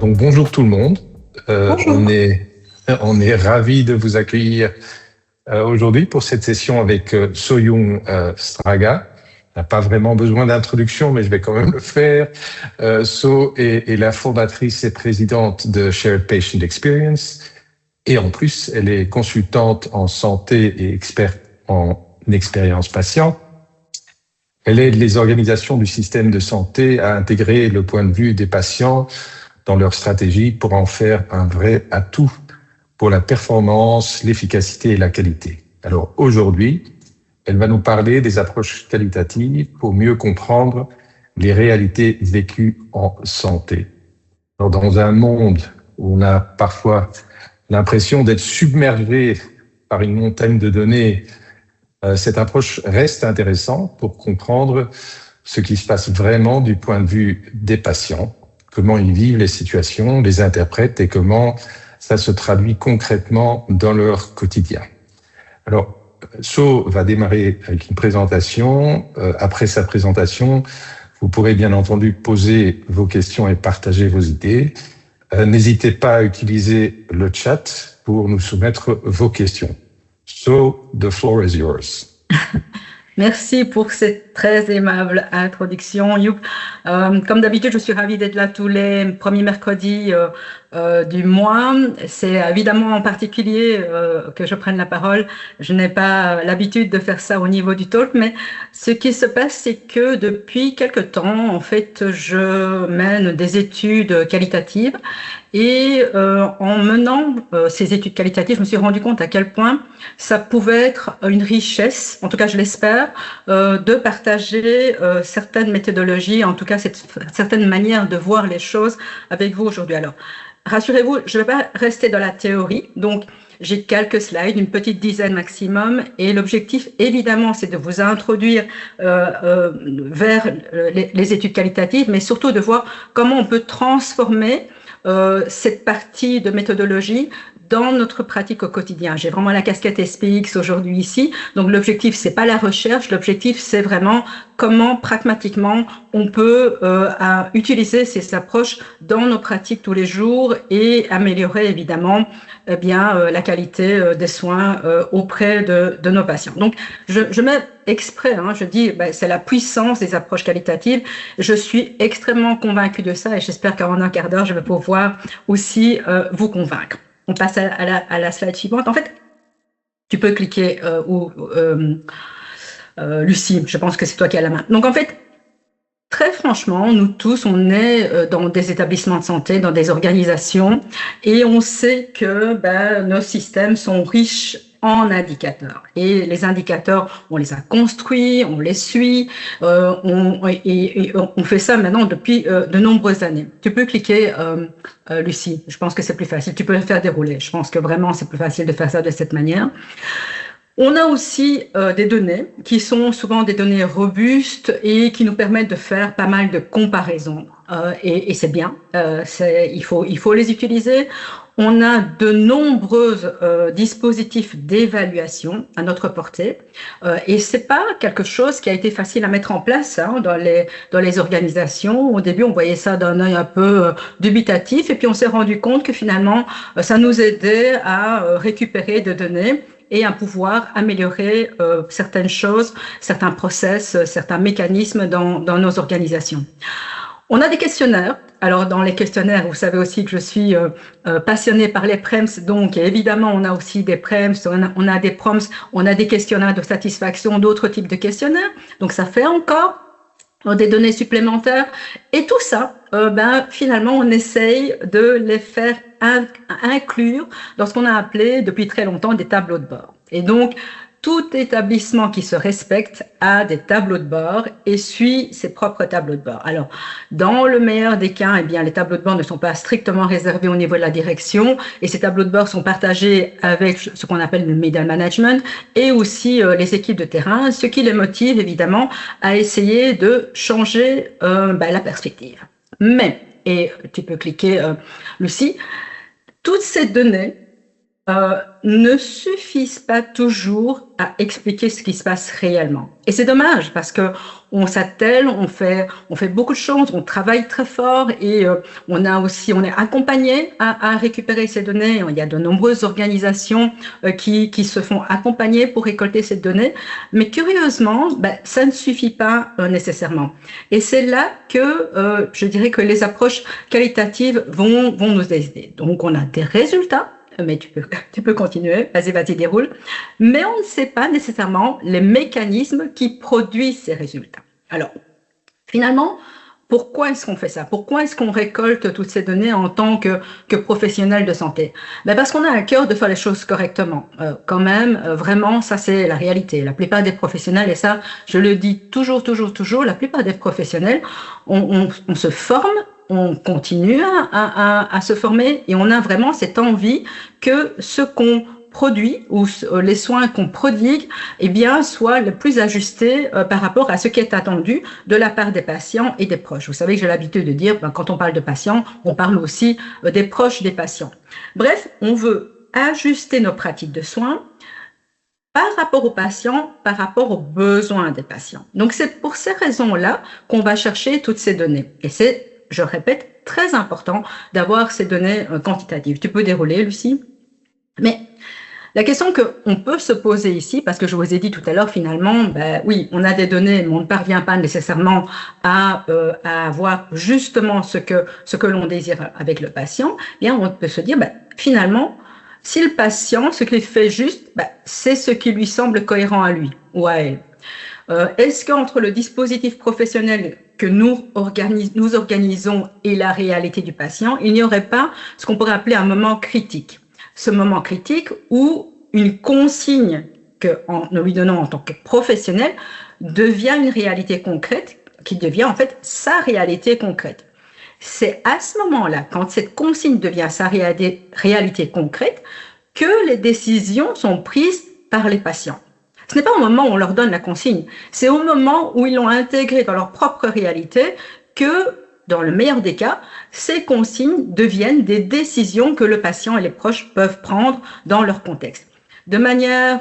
Donc bonjour tout le monde. Bonjour. On est ravis de vous accueillir aujourd'hui pour cette session avec So-Young Straga. On n'a pas vraiment besoin d'introduction, mais je vais quand même le faire. So est la fondatrice et présidente de Shared Patient Experience. Et en plus, elle est consultante en santé et experte en expérience patient. Elle aide les organisations du système de santé à intégrer le point de vue des patients dans leur stratégie pour en faire un vrai atout pour la performance, l'efficacité et la qualité. Alors aujourd'hui, elle va nous parler des approches qualitatives pour mieux comprendre les réalités vécues en santé. Alors dans un monde où on a parfois l'impression d'être submergé par une montagne de données, cette approche reste intéressante pour comprendre ce qui se passe vraiment du point de vue des patients, comment ils vivent les situations, les interprètent et comment ça se traduit concrètement dans leur quotidien. Alors, So va démarrer avec une présentation. Après sa présentation, vous pourrez bien entendu poser vos questions et partager vos idées. N'hésitez pas à utiliser le chat pour nous soumettre vos questions. So, the floor is yours. Merci pour cette très aimable introduction, Youp. Comme d'habitude, je suis ravie d'être là tous les premiers mercredis du mois. C'est évidemment en particulier que je prenne la parole. Je n'ai pas l'habitude de faire ça au niveau du talk, mais ce qui se passe, c'est que depuis quelque temps, en fait, je mène des études qualitatives. Et en menant ces études qualitatives, je me suis rendu compte à quel point ça pouvait être une richesse, en tout cas je l'espère, de partager certaines méthodologies, en tout cas certaines manières de voir les choses avec vous aujourd'hui. Alors, rassurez-vous, je ne vais pas rester dans la théorie, donc j'ai quelques slides, une petite dizaine maximum, et l'objectif, évidemment, c'est de vous introduire vers les études qualitatives, mais surtout de voir comment on peut transformer cette partie de méthodologie dans notre pratique au quotidien. J'ai vraiment la casquette SPX aujourd'hui ici, donc l'objectif c'est pas la recherche, l'objectif c'est vraiment comment pragmatiquement on peut utiliser ces approches dans nos pratiques tous les jours et améliorer évidemment la qualité des soins auprès de nos patients. Donc je mets exprès, je dis c'est la puissance des approches qualitatives. Je suis extrêmement convaincue de ça et j'espère qu'en un quart d'heure je vais pouvoir aussi vous convaincre. On passe à la slide suivante. En fait, tu peux cliquer Lucie, je pense que c'est toi qui as la main. Donc en fait, très franchement, nous tous, on est dans des établissements de santé, dans des organisations, et on sait que nos systèmes sont riches en indicateurs. Et les indicateurs, on les a construits, on les suit, on fait ça maintenant depuis de nombreuses années. Tu peux cliquer, Lucie, je pense que c'est plus facile. Tu peux le faire dérouler. Je pense que vraiment, c'est plus facile de faire ça de cette manière. On a aussi des données qui sont souvent des données robustes et qui nous permettent de faire pas mal de comparaisons. Et c'est bien, il faut les utiliser. On a de nombreux dispositifs d'évaluation à notre portée et c'est pas quelque chose qui a été facile à mettre en place dans les organisations. Au début, on voyait ça d'un œil un peu dubitatif et puis on s'est rendu compte que finalement, ça nous aidait à récupérer des données et à pouvoir améliorer certaines choses, certains process, certains mécanismes dans nos organisations. On a des questionnaires. Alors, dans les questionnaires, vous savez aussi que je suis passionnée par les PREMS, donc évidemment, on a aussi des PREMS, on a des PROMS, on a des questionnaires de satisfaction, d'autres types de questionnaires. Donc, ça fait encore des données supplémentaires. Et tout ça, finalement, on essaye de les faire inclure dans ce qu'on a appelé depuis très longtemps des tableaux de bord. Et donc, tout établissement qui se respecte a des tableaux de bord et suit ses propres tableaux de bord. Alors, dans le meilleur des cas, les tableaux de bord ne sont pas strictement réservés au niveau de la direction et ces tableaux de bord sont partagés avec ce qu'on appelle le middle management et aussi les équipes de terrain, ce qui les motive évidemment à essayer de changer la perspective. Mais, et tu peux cliquer Lucie, toutes ces données ne suffisent pas toujours à expliquer ce qui se passe réellement. Et c'est dommage parce que on s'attelle, on fait beaucoup de choses, on travaille très fort et on est accompagné à récupérer ces données. Il y a de nombreuses organisations qui se font accompagner pour récolter ces données, mais curieusement, ça ne suffit pas nécessairement. Et c'est là que je dirais que les approches qualitatives vont nous aider. Donc on a des résultats. Mais tu peux continuer, vas-y, déroule. Mais on ne sait pas nécessairement les mécanismes qui produisent ces résultats. Alors, finalement, pourquoi est-ce qu'on fait ça? Pourquoi est-ce qu'on récolte toutes ces données en tant que professionnel de santé? Parce qu'on a à cœur de faire les choses correctement. Quand même, vraiment, ça c'est la réalité. La plupart des professionnels, et ça, je le dis toujours, la plupart des professionnels, on se forme, on continue à se former et on a vraiment cette envie que ce qu'on produit ou les soins qu'on prodigue soient le plus ajustés par rapport à ce qui est attendu de la part des patients et des proches. Vous savez que j'ai l'habitude de dire, quand on parle de patients, on parle aussi des proches des patients. Bref, on veut ajuster nos pratiques de soins par rapport aux patients, par rapport aux besoins des patients. Donc c'est pour ces raisons-là qu'on va chercher toutes ces données. Et c'est, je répète, très important d'avoir ces données quantitatives. Tu peux dérouler, Lucie? Mais la question qu'on peut se poser ici, parce que je vous ai dit tout à l'heure, finalement, oui, on a des données, mais on ne parvient pas nécessairement à avoir justement ce que l'on désire avec le patient, bien, on peut se dire, finalement, si le patient, ce qu'il fait juste, c'est ce qui lui semble cohérent à lui ou à elle. Est-ce qu'entre le dispositif professionnel que nous organisons et la réalité du patient, il n'y aurait pas ce qu'on pourrait appeler un moment critique? Ce moment critique où une consigne que nous lui donnons en tant que professionnel devient une réalité concrète, qui devient en fait sa réalité concrète. C'est à ce moment-là, quand cette consigne devient sa réalité concrète, que les décisions sont prises par les patients. Ce n'est pas au moment où on leur donne la consigne, c'est au moment où ils l'ont intégrée dans leur propre réalité que, dans le meilleur des cas, ces consignes deviennent des décisions que le patient et les proches peuvent prendre dans leur contexte, de manière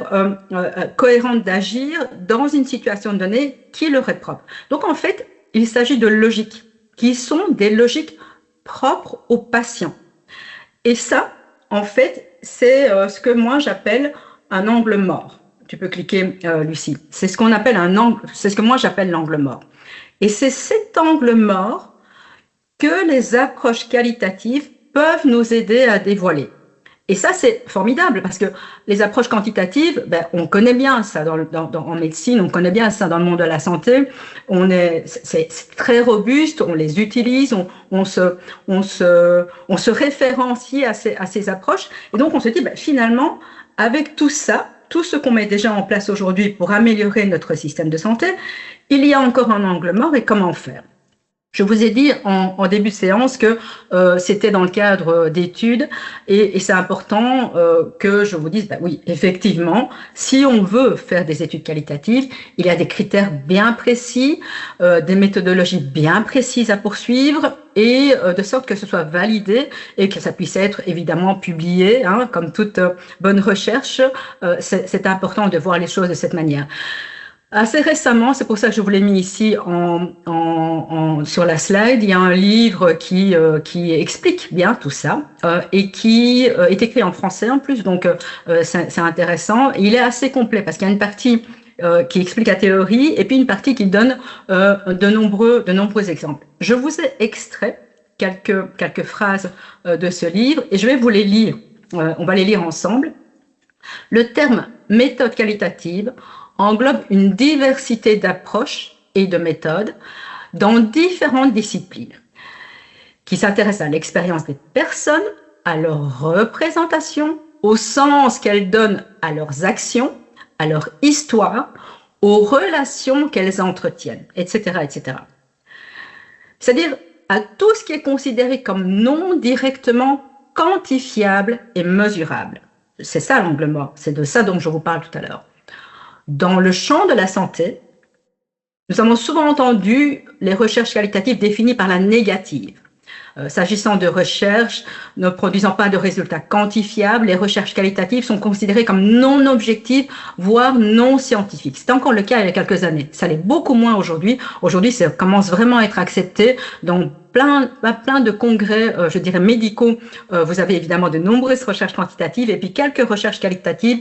cohérente d'agir dans une situation donnée qui leur est propre. Donc en fait, il s'agit de logiques qui sont des logiques propres aux patients. Et ça, en fait, c'est ce que moi j'appelle un angle mort. Tu peux cliquer, Lucie. C'est ce qu'on appelle c'est ce que moi j'appelle l'angle mort. Et c'est cet angle mort que les approches qualitatives peuvent nous aider à dévoiler. Et ça, c'est formidable parce que les approches quantitatives, on connaît bien ça en médecine, on connaît bien ça dans le monde de la santé. C'est très robuste, on les utilise, on se référencie à ces approches. Et donc, on se dit, finalement, avec tout ça, tout ce qu'on met déjà en place aujourd'hui pour améliorer notre système de santé, il y a encore un angle mort et comment faire? Je vous ai dit en début de séance que c'était dans le cadre d'études et c'est important que je vous dise, oui, effectivement, si on veut faire des études qualitatives, il y a des critères bien précis, des méthodologies bien précises à poursuivre et de sorte que ce soit validé et que ça puisse être évidemment publié, comme toute bonne recherche, c'est important de voir les choses de cette manière. Assez récemment, c'est pour ça que je vous l'ai mis ici sur la slide, il y a un livre qui explique bien tout ça et qui est écrit en français en plus, donc c'est intéressant. Il est assez complet parce qu'il y a une partie qui explique la théorie et puis une partie qui donne de nombreux exemples. Je vous ai extrait quelques phrases de ce livre et je vais vous les lire. On va les lire ensemble. Le terme méthode qualitative englobe une diversité d'approches et de méthodes dans différentes disciplines qui s'intéressent à l'expérience des personnes, à leur représentation, au sens qu'elles donnent à leurs actions, à leur histoire, aux relations qu'elles entretiennent, etc., etc. C'est-à-dire à tout ce qui est considéré comme non directement quantifiable et mesurable. C'est ça l'angle mort, c'est de ça dont je vous parle tout à l'heure. Dans le champ de la santé, nous avons souvent entendu les recherches qualitatives définies par la négative. S'agissant de recherche, ne produisant pas de résultats quantifiables, les recherches qualitatives sont considérées comme non objectives, voire non scientifiques. C'était encore le cas il y a quelques années. Ça l'est beaucoup moins aujourd'hui. Aujourd'hui, ça commence vraiment à être accepté dans plein de congrès, je dirais, médicaux. Vous avez évidemment de nombreuses recherches quantitatives et puis quelques recherches qualitatives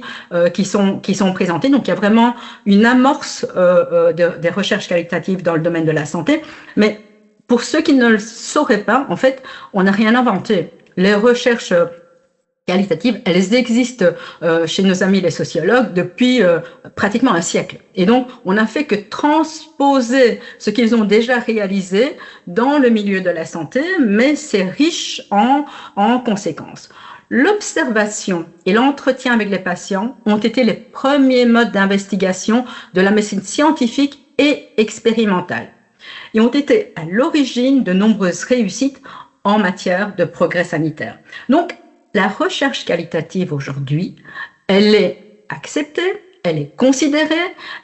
qui sont présentées. Donc, il y a vraiment une amorce des recherches qualitatives dans le domaine de la santé. Mais pour ceux qui ne le sauraient pas, en fait, on n'a rien inventé. Les recherches qualitatives, elles existent chez nos amis les sociologues depuis pratiquement un siècle. Et donc, on n'a fait que transposer ce qu'ils ont déjà réalisé dans le milieu de la santé, mais c'est riche en conséquences. L'observation et l'entretien avec les patients ont été les premiers modes d'investigation de la médecine scientifique et expérimentale et ont été à l'origine de nombreuses réussites en matière de progrès sanitaire. Donc, la recherche qualitative aujourd'hui, elle est acceptée, elle est considérée,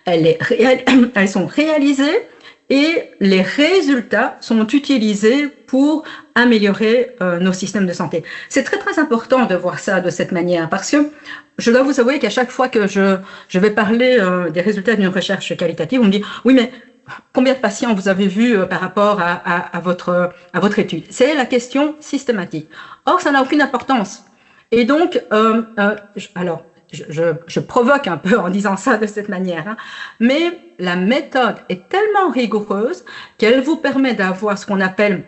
elles sont réalisées et les résultats sont utilisés pour améliorer nos systèmes de santé. C'est très très important de voir ça de cette manière parce que je dois vous avouer qu'à chaque fois que je vais parler des résultats d'une recherche qualitative, on me dit « oui mais combien de patients vous avez vus par rapport à votre étude ?» C'est la question systématique. Or, ça n'a aucune importance. Et donc, je provoque un peu en disant ça de cette manière, hein, mais la méthode est tellement rigoureuse qu'elle vous permet d'avoir ce qu'on appelle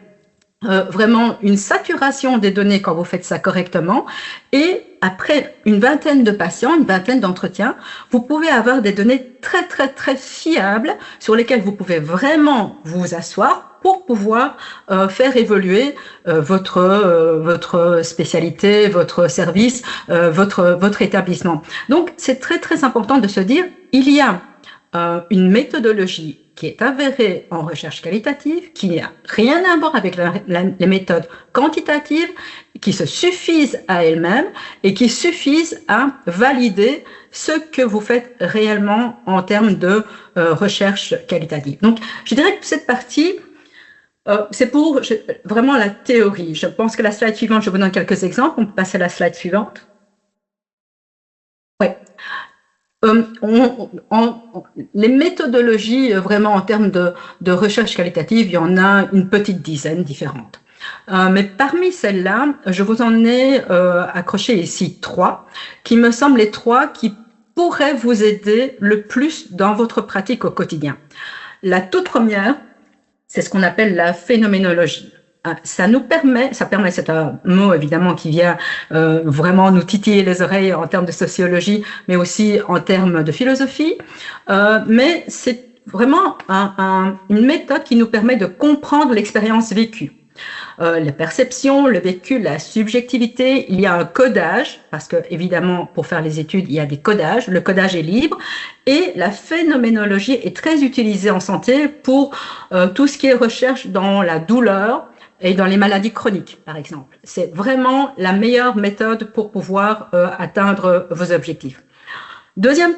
vraiment une saturation des données quand vous faites ça correctement. Et après une vingtaine de patients, une vingtaine d'entretiens, vous pouvez avoir des données très, très, très fiables sur lesquelles vous pouvez vraiment vous asseoir pour pouvoir faire évoluer votre spécialité, votre service, votre établissement. Donc, c'est très, très important de se dire, il y a une méthodologie qui est avérée en recherche qualitative, qui n'a rien à voir avec les méthodes quantitatives, qui se suffisent à elles-mêmes et qui suffisent à valider ce que vous faites réellement en termes de recherche qualitative. Donc, je dirais que cette partie, c'est pour vraiment la théorie. Je pense que la slide suivante, je vous donne quelques exemples. On peut passer à la slide suivante. Oui. Les méthodologies vraiment en termes de recherche qualitative, il y en a une petite dizaine différentes. Mais parmi celles-là, je vous en ai accroché ici 3, qui me semblent les 3 qui pourraient vous aider le plus dans votre pratique au quotidien. La toute première, c'est ce qu'on appelle la phénoménologie. Ça permet, c'est un mot évidemment qui vient vraiment nous titiller les oreilles en termes de sociologie, mais aussi en termes de philosophie. Mais c'est vraiment une méthode qui nous permet de comprendre l'expérience vécue. La perception, le vécu, la subjectivité, il y a un codage, parce que évidemment pour faire les études, il y a des codages, le codage est libre, et la phénoménologie est très utilisée en santé pour tout ce qui est recherche dans la douleur, et dans les maladies chroniques, par exemple. C'est vraiment la meilleure méthode pour pouvoir atteindre vos objectifs. Deuxième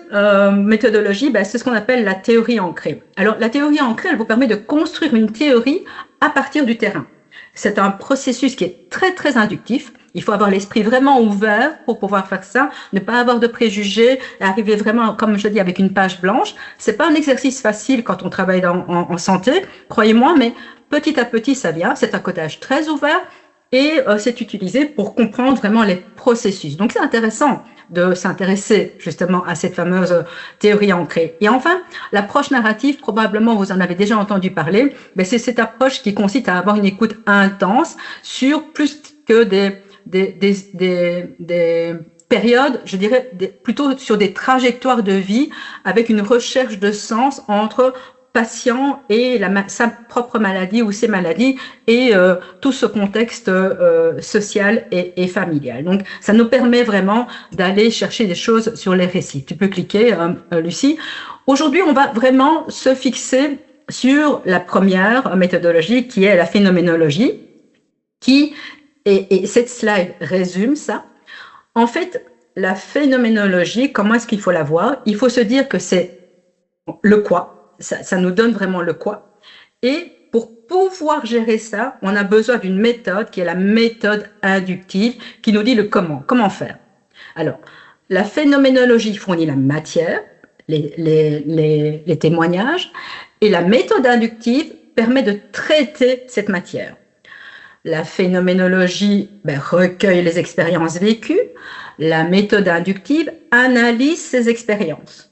méthodologie, c'est ce qu'on appelle la théorie ancrée. Alors, la théorie ancrée, elle vous permet de construire une théorie à partir du terrain. C'est un processus qui est très, très inductif. Il faut avoir l'esprit vraiment ouvert pour pouvoir faire ça, ne pas avoir de préjugés, arriver vraiment, comme je dis, avec une page blanche. C'est pas un exercice facile quand on travaille en santé, croyez-moi, mais petit à petit, ça vient. C'est un codage très ouvert et c'est utilisé pour comprendre vraiment les processus. Donc, c'est intéressant de s'intéresser justement à cette fameuse théorie ancrée. Et enfin, l'approche narrative, probablement vous en avez déjà entendu parler, mais c'est cette approche qui consiste à avoir une écoute intense sur plus que des périodes, je dirais plutôt sur des trajectoires de vie avec une recherche de sens entre patient et sa propre maladie ou ses maladies et tout ce contexte social et familial. Donc, ça nous permet vraiment d'aller chercher des choses sur les récits. Tu peux cliquer, Lucie. Aujourd'hui, on va vraiment se fixer sur la première méthodologie qui est la phénoménologie, et cette slide résume ça. En fait, la phénoménologie, comment est-ce qu'il faut la voir? Il faut se dire que c'est le quoi. Ça nous donne vraiment le quoi. Et pour pouvoir gérer ça, on a besoin d'une méthode qui est la méthode inductive, qui nous dit le comment. Comment faire? Alors, la phénoménologie fournit la matière, les témoignages, et la méthode inductive permet de traiter cette matière. La phénoménologie recueille les expériences vécues, la méthode inductive analyse ces expériences.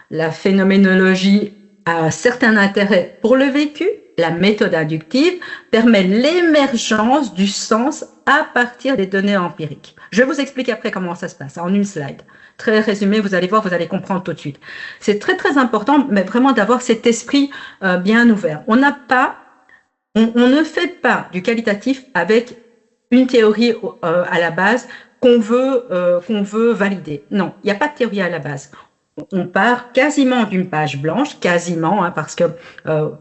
La phénoménologie a un certain intérêt pour le vécu, la méthode inductive permet l'émergence du sens à partir des données empiriques. Je vous explique après comment ça se passe, en une slide. Très résumé, vous allez voir, vous allez comprendre tout de suite. C'est très très important, mais vraiment d'avoir cet esprit bien ouvert. On ne fait pas du qualitatif avec une théorie à la base qu'on veut valider. Non, il n'y a pas de théorie à la base. On part quasiment d'une page blanche, quasiment, hein, parce que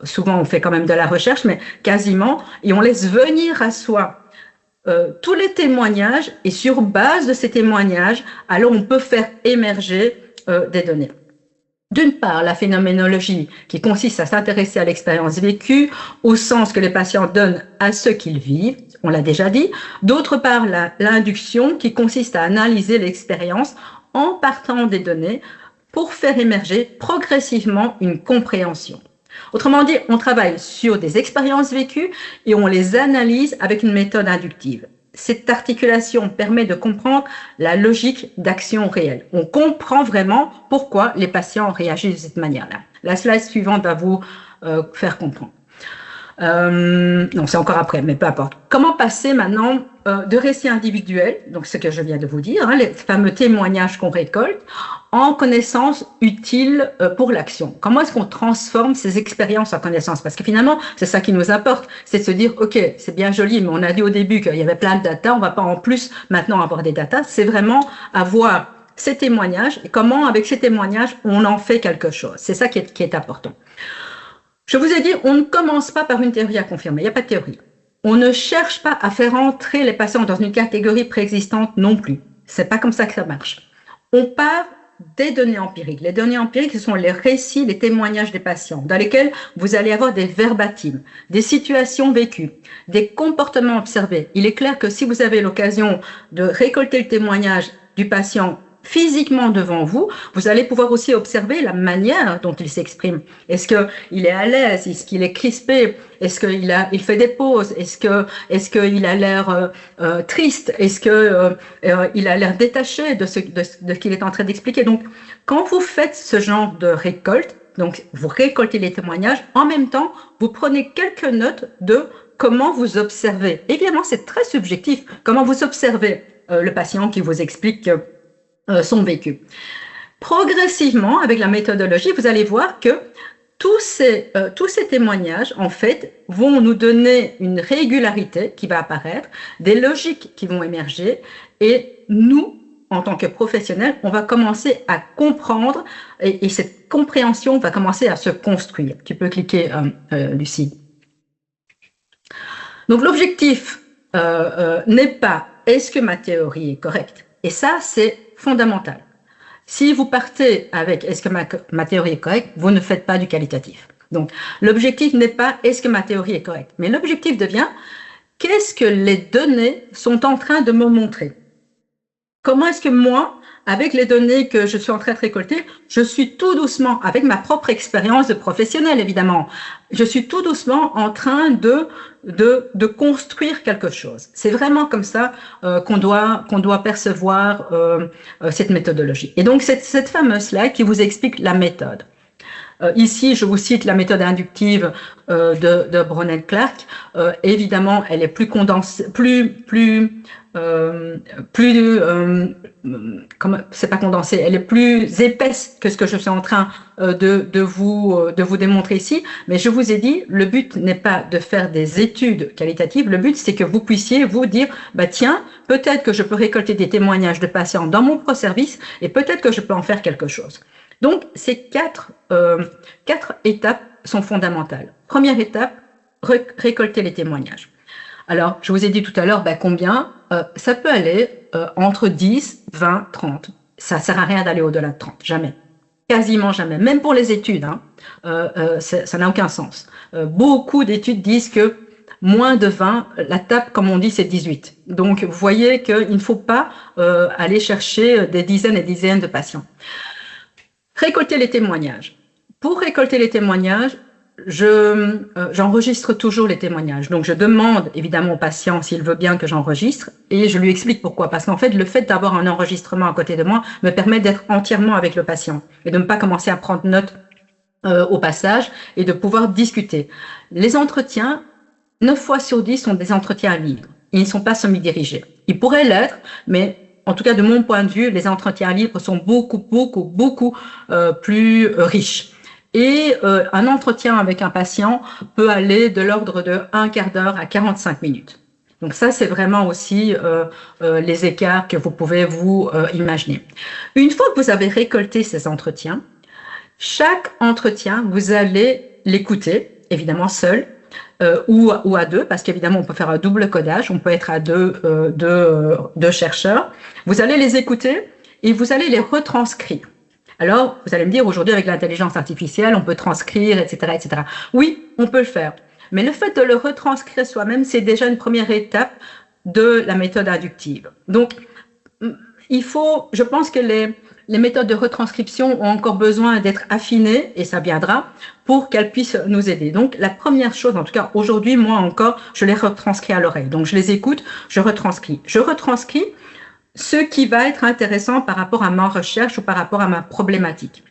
souvent on fait quand même de la recherche, mais quasiment, et on laisse venir à soi tous les témoignages, et sur base de ces témoignages, alors on peut faire émerger des données. D'une part, la phénoménologie qui consiste à s'intéresser à l'expérience vécue, au sens que les patients donnent à ce qu'ils vivent, on l'a déjà dit. D'autre part, l'induction qui consiste à analyser l'expérience en partant des données pour faire émerger progressivement une compréhension. Autrement dit, on travaille sur des expériences vécues et on les analyse avec une méthode inductive. Cette articulation permet de comprendre la logique d'action réelle. On comprend vraiment pourquoi les patients réagissent de cette manière-là. La slide suivante va vous faire comprendre. Non, c'est encore après, mais peu importe. Comment passer maintenant de récits individuels, donc ce que je viens de vous dire, hein, les fameux témoignages qu'on récolte, en connaissances utiles pour l'action. Comment est-ce qu'on transforme ces expériences en connaissances? Parce que finalement, c'est ça qui nous importe, c'est de se dire, ok, c'est bien joli, mais on a dit au début qu'il y avait plein de data, on va pas en plus maintenant avoir des data, c'est vraiment avoir ces témoignages et comment, avec ces témoignages, on en fait quelque chose. C'est ça qui est important. Je vous ai dit, on ne commence pas par une théorie à confirmer, il n'y a pas de théorie. On ne cherche pas à faire entrer les patients dans une catégorie préexistante non plus. C'est pas comme ça que ça marche. On part des données empiriques. Les données empiriques, ce sont les récits, les témoignages des patients, dans lesquels vous allez avoir des verbatims, des situations vécues, des comportements observés. Il est clair que si vous avez l'occasion de récolter le témoignage du patient physiquement devant vous, vous allez pouvoir aussi observer la manière dont il s'exprime. Est-ce qu'il est à l'aise? Est-ce qu'il est crispé? Est-ce qu'il fait des pauses? Est-ce qu'il a l'air triste? Est-ce qu'il a l'air détaché de ce qu'il est en train d'expliquer? Donc, quand vous faites ce genre de récolte, donc vous récoltez les témoignages, en même temps, vous prenez quelques notes de comment vous observez. Évidemment, c'est très subjectif, comment vous observez le patient qui vous explique son vécu. Progressivement, avec la méthodologie, vous allez voir que tous ces témoignages, en fait, vont nous donner une régularité qui va apparaître, des logiques qui vont émerger, et nous, en tant que professionnels, on va commencer à comprendre, et cette compréhension va commencer à se construire. Tu peux cliquer, Lucie. Donc, l'objectif n'est pas « est-ce que ma théorie est correcte ?» Et ça, c'est fondamental. Si vous partez avec « est-ce que ma théorie est correcte ?» vous ne faites pas du qualitatif. Donc, l'objectif n'est pas « est-ce que ma théorie est correcte ?» mais l'objectif devient « qu'est-ce que les données sont en train de me montrer ?» Comment est-ce que moi, avec les données que je suis en train de récolter, je suis tout doucement, avec ma propre expérience de professionnel évidemment, je suis tout doucement en train de construire quelque chose. C'est vraiment comme ça qu'on doit percevoir cette méthodologie. Et donc cette fameuse slide qui vous explique la méthode. Ici, je vous cite la méthode inductive de Brunel-Clark. Évidemment, elle est plus condensée, c'est pas condensée, elle est plus épaisse que ce que je suis en train de vous démontrer ici. Mais je vous ai dit, le but n'est pas de faire des études qualitatives. Le but, c'est que vous puissiez vous dire, bah tiens, peut-être que je peux récolter des témoignages de patients dans mon pro-service et peut-être que je peux en faire quelque chose. Donc, ces quatre étapes sont fondamentales. Première étape, récolter les témoignages. Alors, je vous ai dit tout à l'heure, combien ça peut aller entre 10, 20, 30. Ça ne sert à rien d'aller au-delà de 30, jamais. Quasiment jamais, même pour les études, hein, ça n'a aucun sens. Beaucoup d'études disent que moins de 20, la table, comme on dit, c'est 18. Donc, vous voyez qu'il ne faut pas aller chercher des dizaines et dizaines de patients. Récolter les témoignages. Pour récolter les témoignages, j'enregistre toujours les témoignages. Donc, je demande évidemment au patient s'il veut bien que j'enregistre et je lui explique pourquoi. Parce qu'en fait, le fait d'avoir un enregistrement à côté de moi me permet d'être entièrement avec le patient et de ne pas commencer à prendre note au passage et de pouvoir discuter. Les entretiens, 9 fois sur 10 sont des entretiens libres. Ils ne sont pas semi-dirigés. Ils pourraient l'être, mais en tout cas, de mon point de vue, les entretiens libres sont beaucoup plus riches. Et un entretien avec un patient peut aller de l'ordre de 1 quart d'heure à 45 minutes. Donc ça, c'est vraiment aussi les écarts que vous pouvez vous imaginer. Une fois que vous avez récolté ces entretiens, chaque entretien, vous allez l'écouter, évidemment seul, ou à deux, parce qu'évidemment, on peut faire un double codage, on peut être à deux chercheurs. Vous allez les écouter et vous allez les retranscrire. Alors, vous allez me dire, aujourd'hui, avec l'intelligence artificielle, on peut transcrire, etc., etc. Oui, on peut le faire. Mais le fait de le retranscrire soi-même, c'est déjà une première étape de la méthode inductive. Donc, je pense que les méthodes de retranscription ont encore besoin d'être affinées, et ça viendra, pour qu'elles puissent nous aider. Donc, la première chose, en tout cas, aujourd'hui, moi encore, je les retranscris à l'oreille. Donc, je les écoute, je retranscris. Je retranscris ce qui va être intéressant par rapport à ma recherche ou par rapport à ma problématique.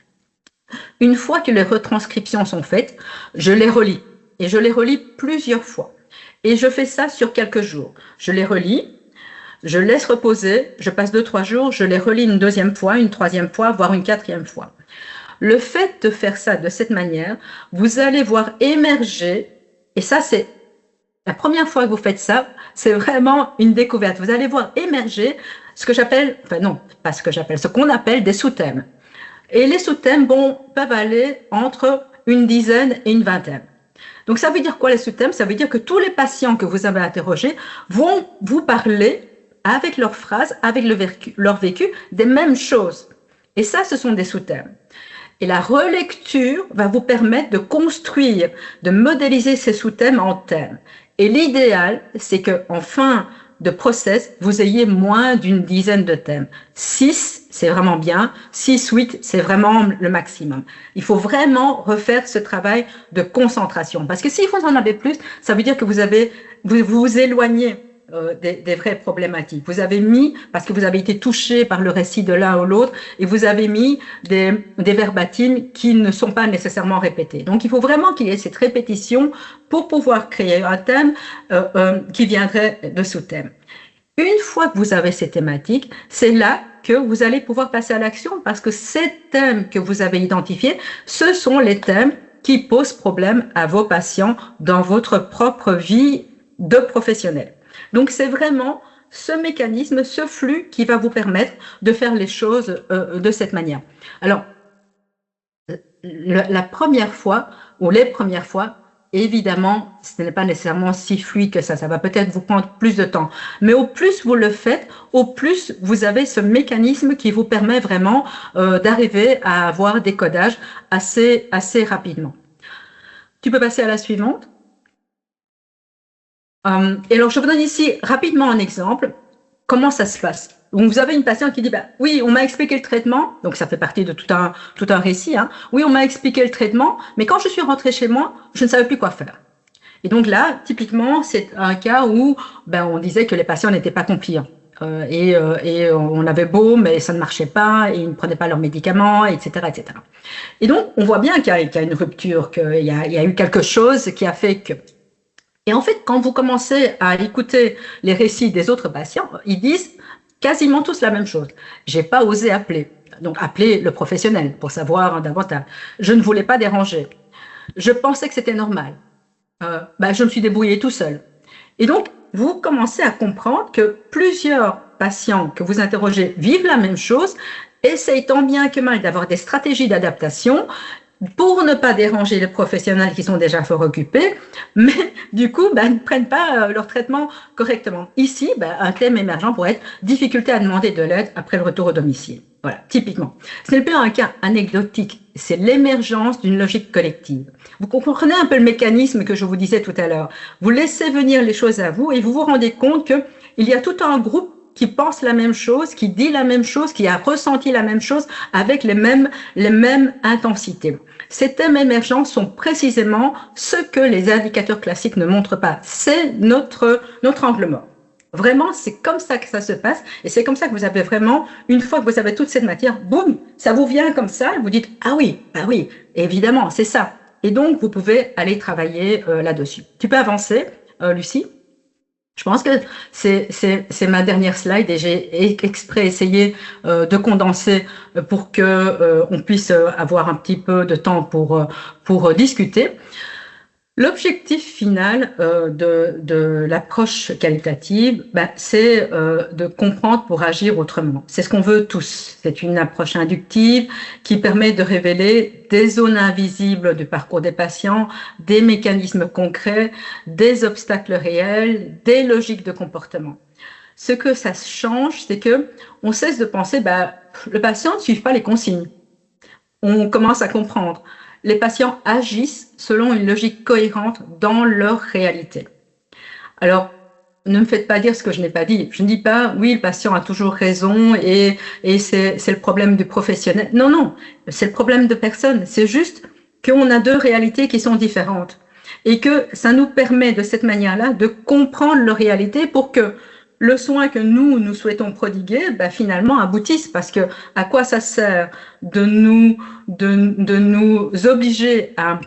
Une fois que les retranscriptions sont faites, je les relis. Et je les relis plusieurs fois. Et je fais ça sur quelques jours. Je les relis, je laisse reposer, je passe 2-3 jours, je les relis une deuxième fois, une troisième fois, voire une quatrième fois. Le fait de faire ça de cette manière, vous allez voir émerger, et ça c'est la première fois que vous faites ça, c'est vraiment une découverte. Vous allez voir émerger ce que j'appelle, enfin non, pas ce que j'appelle, ce qu'on appelle des sous-thèmes. Et les sous-thèmes peuvent aller entre une dizaine et une vingtaine. Donc ça veut dire quoi les sous-thèmes? Ça veut dire que tous les patients que vous avez interrogés vont vous parler avec leurs phrases, avec leur vécu, des mêmes choses. Et ça, ce sont des sous-thèmes. Et la relecture va vous permettre de construire, de modéliser ces sous-thèmes en thèmes. Et l'idéal, c'est qu'en fin de process, vous ayez moins d'une dizaine de thèmes. 6, c'est vraiment bien. 6, 8, c'est vraiment le maximum. Il faut vraiment refaire ce travail de concentration. Parce que si vous en avez plus, ça veut dire que vous vous éloignez des vraies problématiques. Vous avez mis, parce que vous avez été touché par le récit de l'un ou l'autre, et vous avez mis des verbatims qui ne sont pas nécessairement répétés. Donc, il faut vraiment qu'il y ait cette répétition pour pouvoir créer un thème qui viendrait de sous-thème. Une fois que vous avez ces thématiques, c'est là que vous allez pouvoir passer à l'action, parce que ces thèmes que vous avez identifiés, ce sont les thèmes qui posent problème à vos patients dans votre propre vie de professionnel. Donc, c'est vraiment ce mécanisme, ce flux qui va vous permettre de faire les choses de cette manière. Alors, la première fois ou les premières fois, évidemment, ce n'est pas nécessairement si fluide que ça. Ça va peut-être vous prendre plus de temps. Mais au plus vous le faites, au plus vous avez ce mécanisme qui vous permet vraiment d'arriver à avoir des codages assez rapidement. Tu peux passer à la suivante. Et alors, je vous donne ici rapidement un exemple. Comment ça se passe? Donc, vous avez une patiente qui dit, bah, oui, on m'a expliqué le traitement. Donc, ça fait partie de tout un récit. Hein. Oui, on m'a expliqué le traitement, mais quand je suis rentrée chez moi, je ne savais plus quoi faire. Et donc là, typiquement, c'est un cas où on disait que les patients n'étaient pas compliants. Et on avait beau, mais ça ne marchait pas, et ils ne prenaient pas leurs médicaments, etc., etc. Et donc, on voit bien qu'il y a une rupture, qu'il y a eu quelque chose qui a fait que... Et en fait, quand vous commencez à écouter les récits des autres patients, ils disent quasiment tous la même chose. J'ai pas osé appeler. Donc, appeler le professionnel pour savoir davantage. Je ne voulais pas déranger. Je pensais que c'était normal. Je me suis débrouillé tout seul. Et donc, vous commencez à comprendre que plusieurs patients que vous interrogez vivent la même chose, essayent tant bien que mal d'avoir des stratégies d'adaptation pour ne pas déranger les professionnels qui sont déjà fort occupés, mais du coup, ne prennent pas leur traitement correctement. Ici, un thème émergent pourrait être difficulté à demander de l'aide après le retour au domicile. Voilà, typiquement. Ce n'est plus un cas anecdotique, c'est l'émergence d'une logique collective. Vous comprenez un peu le mécanisme que je vous disais tout à l'heure. Vous laissez venir les choses à vous et vous vous rendez compte qu'il y a tout un groupe qui pense la même chose, qui dit la même chose, qui a ressenti la même chose avec les mêmes intensités. Ces thèmes émergents sont précisément ce que les indicateurs classiques ne montrent pas. C'est notre angle mort. Vraiment, c'est comme ça que ça se passe et c'est comme ça que vous avez vraiment, une fois que vous avez toute cette matière, boum, ça vous vient comme ça et vous dites « Ah oui, évidemment, c'est ça ». Et donc, vous pouvez aller travailler là-dessus. Tu peux avancer, Lucie ? Je pense que c'est ma dernière slide et j'ai exprès essayé de condenser pour que on puisse avoir un petit peu de temps pour discuter. L'objectif final de l'approche qualitative, c'est de comprendre pour agir autrement. C'est ce qu'on veut tous. C'est une approche inductive qui permet de révéler des zones invisibles du parcours des patients, des mécanismes concrets, des obstacles réels, des logiques de comportement. Ce que ça change, c'est que on cesse de penser, le patient ne suit pas les consignes. On commence à comprendre. Les patients agissent selon une logique cohérente dans leur réalité. Alors, ne me faites pas dire ce que je n'ai pas dit. Je ne dis pas, oui, le patient a toujours raison et c'est le problème du professionnel. Non, non, c'est le problème de personne. C'est juste qu'on a deux réalités qui sont différentes et que ça nous permet de cette manière-là de comprendre leur réalité pour que le soin que nous souhaitons prodiguer, finalement aboutisse, parce que à quoi ça sert de nous obliger à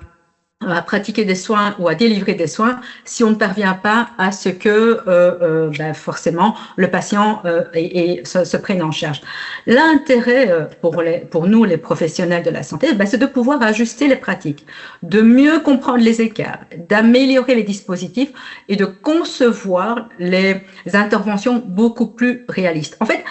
pratiquer des soins ou à délivrer des soins si on ne parvient pas à ce que forcément le patient se prenne en charge. L'intérêt pour nous les professionnels de la santé, c'est de pouvoir ajuster les pratiques, de mieux comprendre les écarts, d'améliorer les dispositifs et de concevoir les interventions beaucoup plus réalistes. En fait,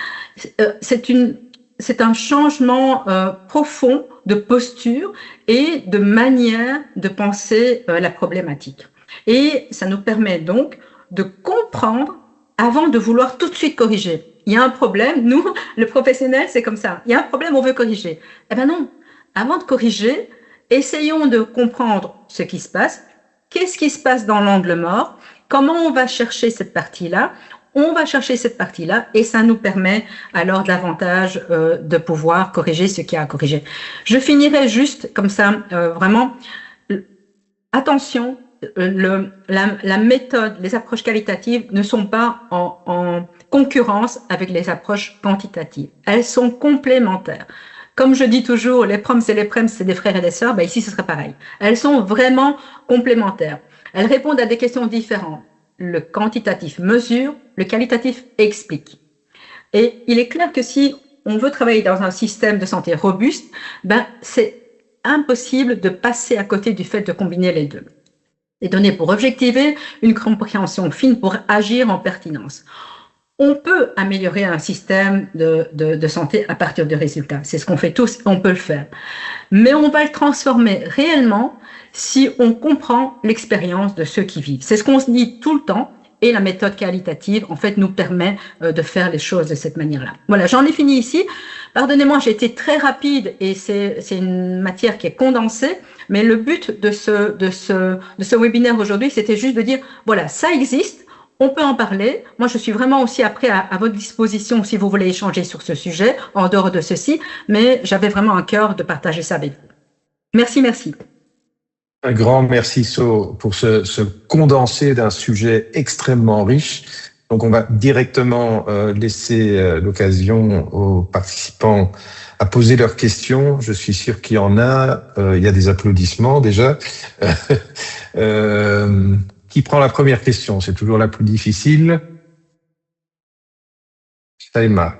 c'est un changement profond de posture et de manière de penser la problématique. Et ça nous permet donc de comprendre avant de vouloir tout de suite corriger. Il y a un problème, nous, le professionnel, c'est comme ça. Il y a un problème, on veut corriger. Eh bien non, avant de corriger, essayons de comprendre ce qui se passe, qu'est-ce qui se passe dans l'angle mort, comment on va chercher cette partie-là. On va chercher cette partie-là et ça nous permet alors davantage de pouvoir corriger ce qu'il y a à corriger. Je finirai juste comme ça, vraiment, attention, la méthode, les approches qualitatives ne sont pas en concurrence avec les approches quantitatives. Elles sont complémentaires. Comme je dis toujours, les proms et les prems, c'est des frères et des sœurs, ici ce serait pareil. Elles sont vraiment complémentaires. Elles répondent à des questions différentes. Le quantitatif mesure, le qualitatif explique. Et il est clair que si on veut travailler dans un système de santé robuste, c'est impossible de passer à côté du fait de combiner les deux. Les données pour objectiver, une compréhension fine pour agir en pertinence. On peut améliorer un système de santé à partir de résultats. C'est ce qu'on fait tous, on peut le faire. Mais on va le transformer réellement si on comprend l'expérience de ceux qui vivent. C'est ce qu'on se dit tout le temps et la méthode qualitative, en fait, nous permet de faire les choses de cette manière-là. Voilà, j'en ai fini ici. Pardonnez-moi, j'ai été très rapide et c'est une matière qui est condensée, mais le but de ce webinaire aujourd'hui, c'était juste de dire, voilà, ça existe, on peut en parler. Moi, je suis vraiment aussi après à votre disposition si vous voulez échanger sur ce sujet, en dehors de ceci, mais j'avais vraiment un cœur de partager ça avec vous. Merci, merci. Un grand merci So pour ce condensé d'un sujet extrêmement riche. Donc on va directement laisser l'occasion aux participants à poser leurs questions. Je suis sûr qu'il y en a. Il y a des applaudissements déjà. Qui prend la première question? C'est toujours la plus difficile. Shaima,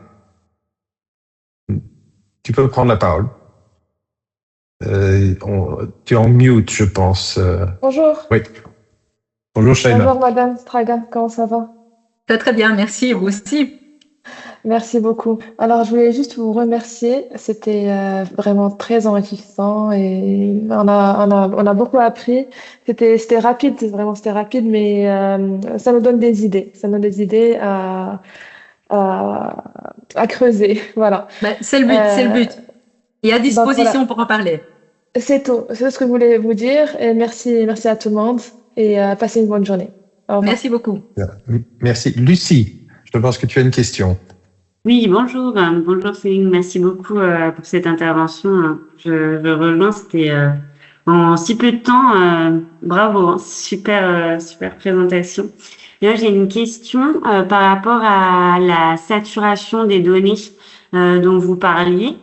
tu peux prendre la parole. Tu es en mute, je pense. Bonjour. Oui. Bonjour, Shaima. Bonjour, Madame Straga. Comment ça va? Très bien, merci. Vous aussi. Merci beaucoup. Alors, je voulais juste vous remercier. C'était vraiment très enrichissant et on a beaucoup appris. C'était rapide, vraiment, c'était rapide, mais ça nous donne des idées. Ça nous donne des idées à, à creuser. Voilà. Ben, c'est le but, c'est le Euh, but. Et à donc disposition voilà, pour en parler. c'est tout. C'est ce que je voulais vous dire. Et merci à tout le monde et passez une bonne journée. Au revoir. Merci beaucoup. Merci. Lucie, je pense que tu as une question. Oui, bonjour. Bonjour Céline, merci beaucoup pour cette intervention. Je rejoins, c'était en si peu de temps. Bravo, hein, super présentation. Et là, j'ai une question par rapport à la saturation des données dont vous parliez.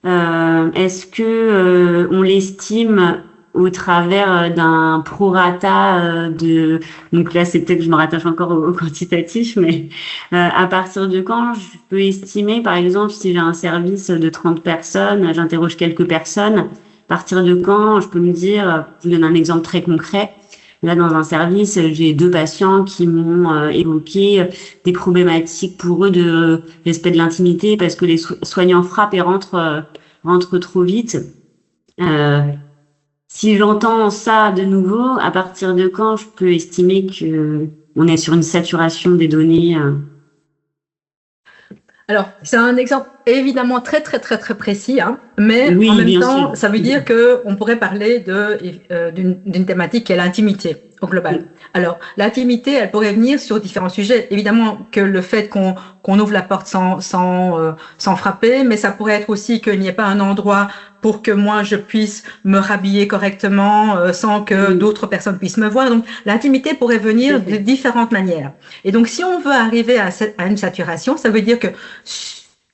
Est-ce que on l'estime au travers d'un prorata donc là c'est peut-être que je me rattache encore au quantitatif, mais à partir de quand je peux estimer, par exemple, si j'ai un service de 30 personnes, j'interroge quelques personnes, à partir de quand je peux me dire, je vous donne un exemple très concret. Là, dans un service, j'ai 2 patients qui m'ont évoqué des problématiques pour eux de respect de l'intimité parce que les soignants frappent et rentrent trop vite. Si j'entends ça de nouveau, à partir de quand je peux estimer que on est sur une saturation des données? Alors, c'est un exemple évidemment très précis, hein, mais Oui, en même bien temps, sûr. ça veut dire qu'on pourrait parler d'une thématique qui est l'intimité au global. Alors, l'intimité, elle pourrait venir sur différents sujets. Évidemment que le fait qu'on ouvre la porte sans frapper, mais ça pourrait être aussi qu'il n'y ait pas un endroit pour que moi je puisse me rhabiller correctement sans que d'autres personnes puissent me voir. Donc, l'intimité pourrait venir de différentes manières. Et donc, si on veut arriver à une saturation, ça veut dire que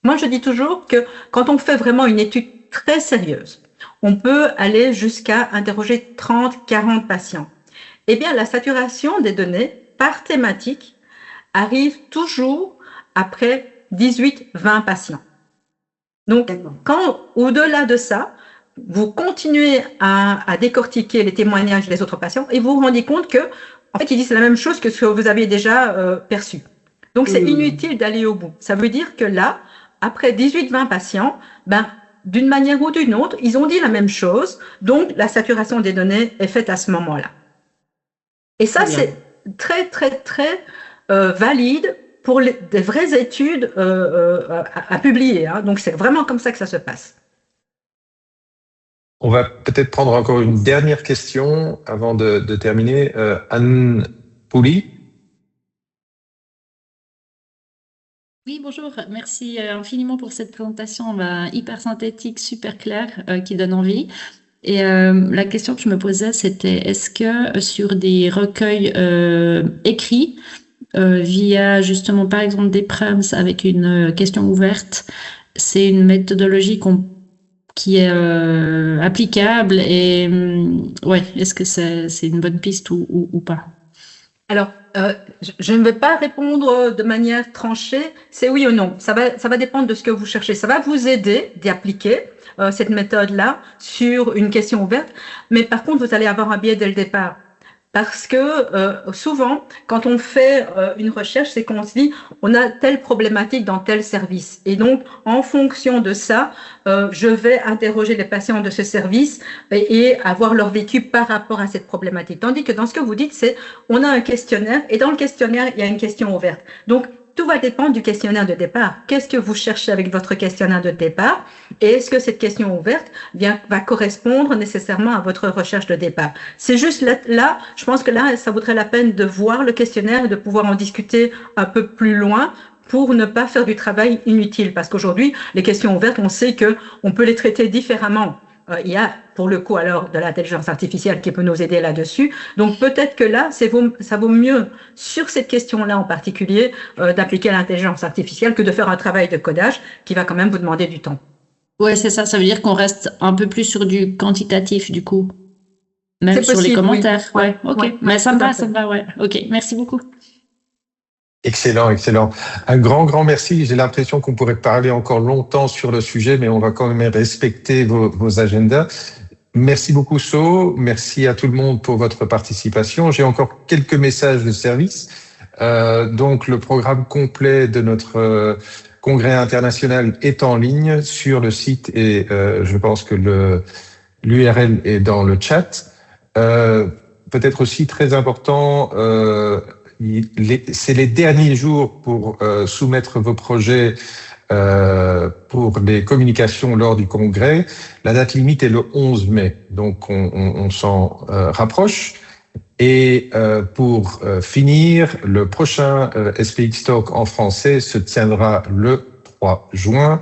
moi, je dis toujours que quand on fait vraiment une étude très sérieuse, on peut aller jusqu'à interroger 30, 40 patients. Eh bien, la saturation des données par thématique arrive toujours après 18, 20 patients. Donc, quand au-delà de ça, vous continuez à décortiquer les témoignages des autres patients et vous vous rendez compte que, en fait, ils disent la même chose que ce que vous aviez déjà perçu. Donc, c'est inutile d'aller au bout. Ça veut dire que là, après 18-20 patients, d'une manière ou d'une autre, ils ont dit la même chose. Donc, la saturation des données est faite à ce moment-là. Et ça, c'est très valide pour des vraies études à publier. Hein. Donc, c'est vraiment comme ça que ça se passe. On va peut-être prendre encore une dernière question avant de terminer. Anne Pouli. Oui, bonjour. Merci infiniment pour cette présentation hyper synthétique, super claire, qui donne envie. Et la question que je me posais, c'était est-ce que sur des recueils écrits, via justement par exemple des prams avec une question ouverte, c'est une méthodologie qui est applicable et ouais, est-ce que c'est une bonne piste ou pas? Alors, je ne vais pas répondre de manière tranchée, c'est oui ou non. Ça va dépendre de ce que vous cherchez. Ça va vous aider d'y appliquer cette méthode-là sur une question ouverte, mais par contre, vous allez avoir un biais dès le départ. Parce que souvent, quand on fait une recherche, c'est qu'on se dit, on a telle problématique dans tel service. Et donc, en fonction de ça, je vais interroger les patients de ce service et avoir leur vécu par rapport à cette problématique. Tandis que dans ce que vous dites, c'est, on a un questionnaire et dans le questionnaire, il y a une question ouverte. Donc, tout va dépendre du questionnaire de départ. Qu'est-ce que vous cherchez avec votre questionnaire de départ? Et est-ce que cette question ouverte va correspondre nécessairement à votre recherche de départ? C'est juste là, je pense que là, ça vaudrait la peine de voir le questionnaire et de pouvoir en discuter un peu plus loin pour ne pas faire du travail inutile. Parce qu'aujourd'hui, les questions ouvertes, on sait qu'on peut les traiter différemment. Il y a, pour le coup, alors, de l'intelligence artificielle qui peut nous aider là-dessus. Donc, peut-être que là, ça vaut mieux, sur cette question-là en particulier, d'appliquer l'intelligence artificielle que de faire un travail de codage qui va quand même vous demander du temps. Ouais, c'est ça. Ça veut dire qu'on reste un peu plus sur du quantitatif, du coup. Même sur les commentaires. Oui. Ouais, ok. Ouais, mais ça me va, ouais. Ok, merci beaucoup. Excellent. Un grand merci. J'ai l'impression qu'on pourrait parler encore longtemps sur le sujet, mais on va quand même respecter vos agendas. Merci beaucoup, So. Merci à tout le monde pour votre participation. J'ai encore quelques messages de service. Donc, le programme complet de notre congrès international est en ligne sur le site et je pense que l'URL est dans le chat. Peut-être aussi très important, c'est les derniers jours pour soumettre vos projets pour les communications lors du congrès. La date limite est le 11 mai, donc on s'en rapproche. Et pour finir, le prochain SPX Talk en français se tiendra le 3 juin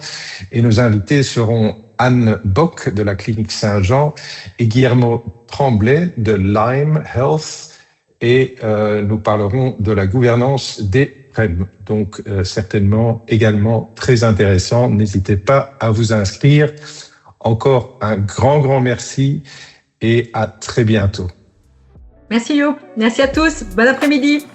et nos invités seront Anne Bock de la clinique Saint-Jean et Guillermo Tremblay de Lyme Health et nous parlerons de la gouvernance des PREM. Donc certainement également très intéressant. N'hésitez pas à vous inscrire. Encore un grand merci et à très bientôt. Merci Yo, merci à tous, bon après-midi.